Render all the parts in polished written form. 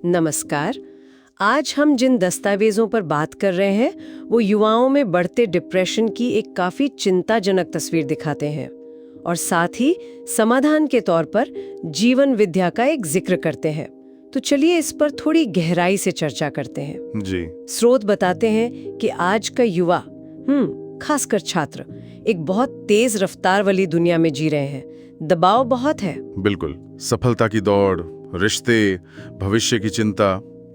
नमस्कार। आज हम जिन दस्तावेजों पर बात कर रहे हैं वो युवाओं में बढ़ते डिप्रेशन की एक काफी चिंताजनक तस्वीर दिखाते हैं और साथ ही समाधान के तौर पर जीवन विद्या का एक जिक्र करते हैं। तो चलिए इस पर थोड़ी गहराई से चर्चा करते हैं। जी। स्रोत बताते हैं कि आज का युवा खासकर छात्र एक बहुत तेज रफ्तार वाली दुनिया में जी रहे हैं। दबाव बहुत है। बिल्कुल। सफलता की दौड़, रिश्ते, भविष्य की चिंता,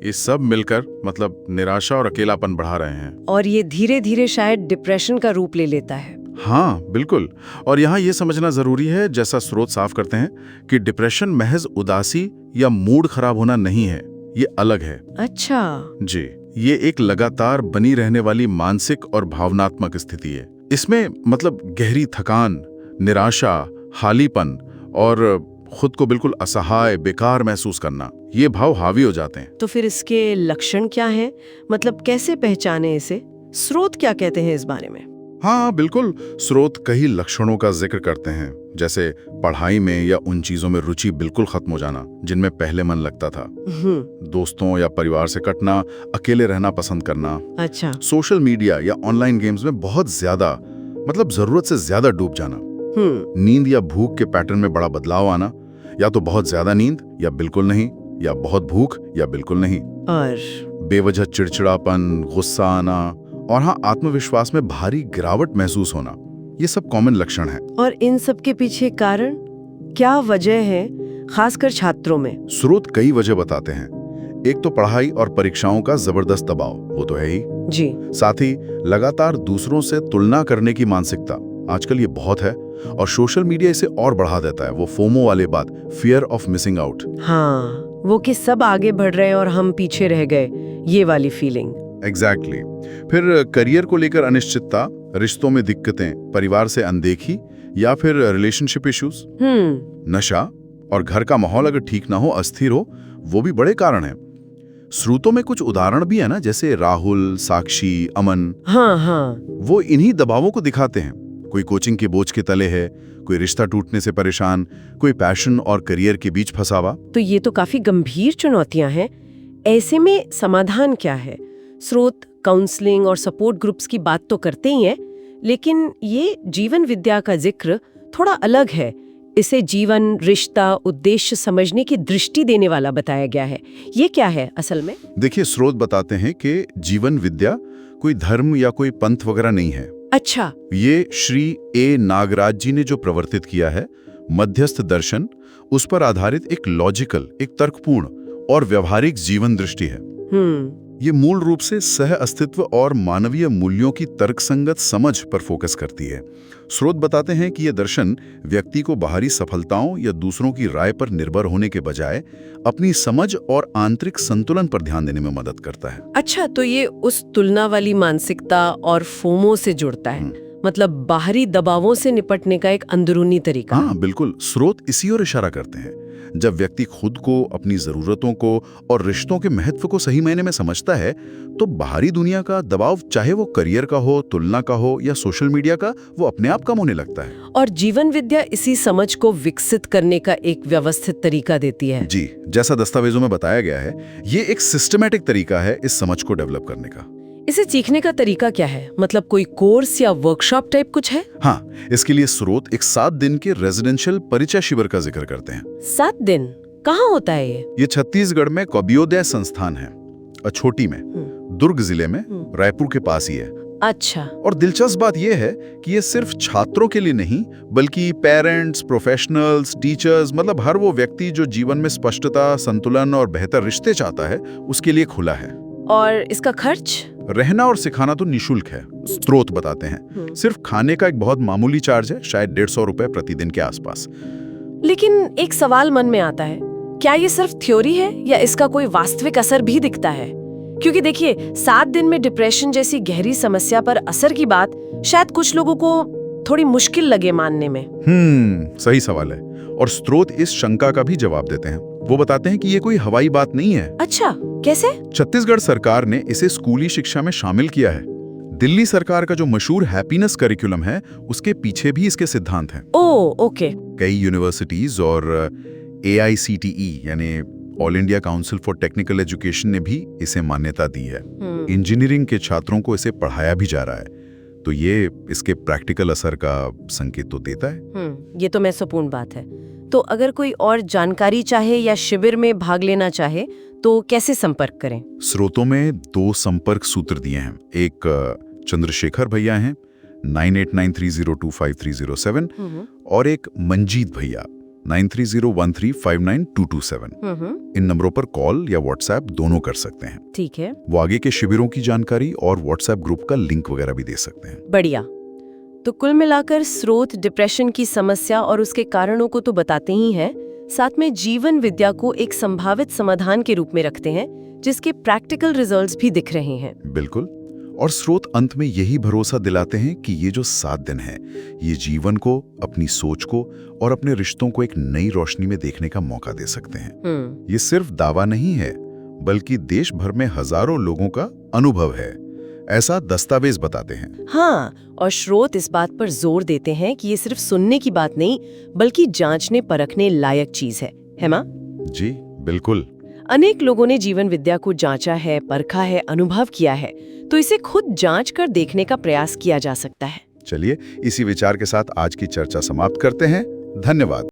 ये सब मिलकर मतलब निराशा और अकेलापन बढ़ा रहे हैं। और ये धीरे धीरे शायद डिप्रेशन का रूप ले लेता है। हाँ बिल्कुल। और यहाँ ये समझना जरूरी है, जैसा स्रोत साफ करते हैं, कि डिप्रेशन महज उदासी या मूड खराब होना नहीं है, ये अलग है। अच्छा जी, ये एक लगातार बनी रहने वाली मानसिक और भावनात्मक स्थिति है। इसमें मतलब गहरी थकान, निराशा, हालीपन और खुद को बिल्कुल असहाय, बेकार महसूस करना, ये भाव हावी हो जाते हैं। तो फिर इसके लक्षण क्या हैं? मतलब कैसे पहचाने इसे? स्रोत क्या कहते हैं इस बारे में? हाँ बिल्कुल, स्रोत कई लक्षणों का जिक्र करते हैं, जैसे पढ़ाई में या उन चीजों में रुचि बिल्कुल खत्म हो जाना जिनमें पहले मन लगता था, दोस्तों या परिवार से कटना, अकेले रहना पसंद करना, अच्छा, सोशल मीडिया या ऑनलाइन गेम्स में बहुत ज्यादा मतलब जरूरत से ज्यादा डूब जाना, नींद या भूख के पैटर्न में बड़ा बदलाव आना, या तो बहुत ज्यादा नींद या बिल्कुल नहीं, या बहुत भूख या बिल्कुल नहीं, और बेवजह चिड़चिड़ापन, गुस्सा आना, और हाँ आत्मविश्वास में भारी गिरावट महसूस होना, ये सब कॉमन लक्षण हैं। और इन सब के पीछे कारण क्या वजह है, खासकर छात्रों में? स्रोत कई वजह बताते हैं। एक तो पढ़ाई और परीक्षाओं का जबरदस्त दबाव, वो तो है ही जी। साथ ही लगातार दूसरों से तुलना करने की मानसिकता, आजकल ये बहुत है, और सोशल मीडिया इसे और बढ़ा देता है। वो फोमो वाले बात, फियर ऑफ मिसिंग आउट। हाँ, वो कि सब आगे बढ़ रहे हैं और हम पीछे रह गए, ये वाली फीलिंग। एग्जैक्टली। फिर करियर को लेकर अनिश्चितता, रिश्तों में दिक्कतें, परिवार से अनदेखी, या फिर रिलेशनशिप इश्यूज, नशा, और घर का माहौल अगर ठीक ना हो, अस्थिर हो, वो भी बड़े कारण हैं। स्रोतों में कुछ उदाहरण भी है ना, जैसे राहुल, साक्षी, अमन। हाँ, वो इन्हीं दबावों को दिखाते हैं। कोई कोचिंग के बोझ के तले है, कोई रिश्ता टूटने से परेशान, कोई पैशन और करियर के बीच फंसा हुआ। तो ये तो काफी गंभीर चुनौतियां हैं। ऐसे में समाधान क्या है? स्रोत काउंसलिंग और सपोर्ट ग्रुप्स की बात तो करते ही हैं, लेकिन ये जीवन विद्या का जिक्र थोड़ा अलग है। इसे जीवन, रिश्ता, उद्देश्य समझने की दृष्टि देने वाला बताया गया है। ये क्या है असल में? देखिए, स्रोत बताते हैं कि जीवन विद्या कोई धर्म या कोई पंथ वगैरह नहीं है। अच्छा। ये श्री ए नागराज जी ने जो प्रवर्तित किया है, मध्यस्थ दर्शन, उस पर आधारित एक लॉजिकल, एक तर्कपूर्ण और व्यवहारिक जीवन दृष्टि है। ये मूल रूप से सह अस्तित्व और मानवीय मूल्यों की तर्कसंगत समझ पर फोकस करती है। स्रोत बताते हैं कि यह दर्शन व्यक्ति को बाहरी सफलताओं या दूसरों की राय पर निर्भर होने के बजाय अपनी समझ और आंतरिक संतुलन पर ध्यान देने में मदद करता है। अच्छा, तो ये उस तुलना वाली मानसिकता और फोमो से जुड़ता है, मतलब बाहरी दबावों से निपटने का एक अंदरूनी तरीका। हाँ बिल्कुल, स्रोत इसी ओर इशारा करते हैं। जब व्यक्ति खुद को, अपनी जरूरतों को और रिश्तों के महत्व को सही मायने में समझता है, तो बाहरी दुनिया का दबाव, चाहे वो करियर का हो, तुलना का हो या सोशल मीडिया का, वो अपने आप कम होने लगता है। और जीवन विद्या इसी समझ को विकसित करने का एक व्यवस्थित तरीका देती है। जी, जैसा दस्तावेजों में बताया गया है, ये एक सिस्टमैटिक तरीका है इस समझ को डेवलप करने का। इसे सीखने का तरीका क्या है? मतलब कोई कोर्स या वर्कशॉप टाइप कुछ है? हाँ, इसके लिए स्रोत एक 7 दिन के रेजिडेंशियल परिचय शिविर का जिक्र करते हैं। 7 दिन? कहाँ होता है ये? ये छत्तीसगढ़ में कौबियोदय संस्थान है, छोटी में, दुर्ग जिले में, रायपुर के पास ही है। अच्छा। और दिलचस्प बात यह है कि ये सिर्फ छात्रों के लिए नहीं, बल्कि पेरेंट्स, प्रोफेशनल्स, टीचर्स, मतलब हर वो व्यक्ति जो जीवन में स्पष्टता, संतुलन और बेहतर रिश्ते चाहता है, उसके लिए खुला है। और इसका खर्च? रहना और सिखाना तो निःशुल्क है, स्रोत बताते हैं। सिर्फ खाने का एक बहुत मामूली चार्ज है, शायद 150 रुपए प्रतिदिन के आसपास। लेकिन एक सवाल मन में आता है, क्या ये सिर्फ थ्योरी है या इसका कोई वास्तविक असर भी दिखता है? क्योंकि देखिए, 7 दिन में डिप्रेशन जैसी गहरी समस्या पर असर की बात शायद कुछ लोगों को थोड़ी मुश्किल लगे मानने में। सही सवाल है, और स्रोत इस शंका का भी जवाब देते हैं। वो बताते हैं कि ये कोई हवाई बात नहीं है। अच्छा, कैसे? छत्तीसगढ़ सरकार ने इसे स्कूली शिक्षा में शामिल किया है। दिल्ली सरकार का जो मशहूर हैप्पीनेस करिकुलम है, उसके पीछे भी इसके सिद्धांत हैं। ओह, ओके। कई यूनिवर्सिटीज और AICTE यानी all India council for technical education ने भी इसे मान्यता दी है। इंजीनियरिंग के छात्रों को इसे पढ़ाया भी जा रहा है, तो ये इसके प्रैक्टिकल असर का संकेत तो देता है। ये तो महत्वपूर्ण बात है। तो अगर कोई और जानकारी चाहे या शिविर में भाग लेना चाहे तो कैसे संपर्क करें? स्रोतों में 2 संपर्क सूत्र दिए हैं। एक चंद्रशेखर भैया हैं 9893025307 और एक मंजीत भैया 9301359227। इन नंबरों पर कॉल या व्हाट्सएप दोनों कर सकते हैं। ठीक है। वो आगे के शिविरों की जानकारी और व्हाट्सएप ग्रुप का लिंक वगैरह भी दे सकते हैं। बढ़िया। तो कुल मिलाकर स्रोत डिप्रेशन की समस्या और उसके कारणों को तो बताते ही हैं, साथ में जीवन विद्या को एक संभावित समाधान के रूप में रखते हैं जिसके प्रैक्टिकल रिजल्ट्स भी दिख रहे हैं। बिल्कुल। और स्रोत अंत में यही भरोसा दिलाते हैं कि ये जो 7 दिन है, ये जीवन को, अपनी सोच को और अपने रिश्तों को एक नई रोशनी में देखने का मौका दे सकते हैं। ये सिर्फ दावा नहीं है, बल्कि देश भर में हजारों लोगों का अनुभव है, ऐसा दस्तावेज बताते हैं। हाँ, और स्रोत इस बात पर जोर देते हैं कि ये सिर्फ सुनने की बात नहीं, बल्कि जांचने परखने लायक चीज है माँ? जी बिल्कुल। अनेक लोगों ने जीवन विद्या को जांचा है, परखा है, अनुभव किया है, तो इसे खुद जांच कर देखने का प्रयास किया जा सकता है। चलिए इसी विचार के साथ आज की चर्चा समाप्त करते हैं। धन्यवाद।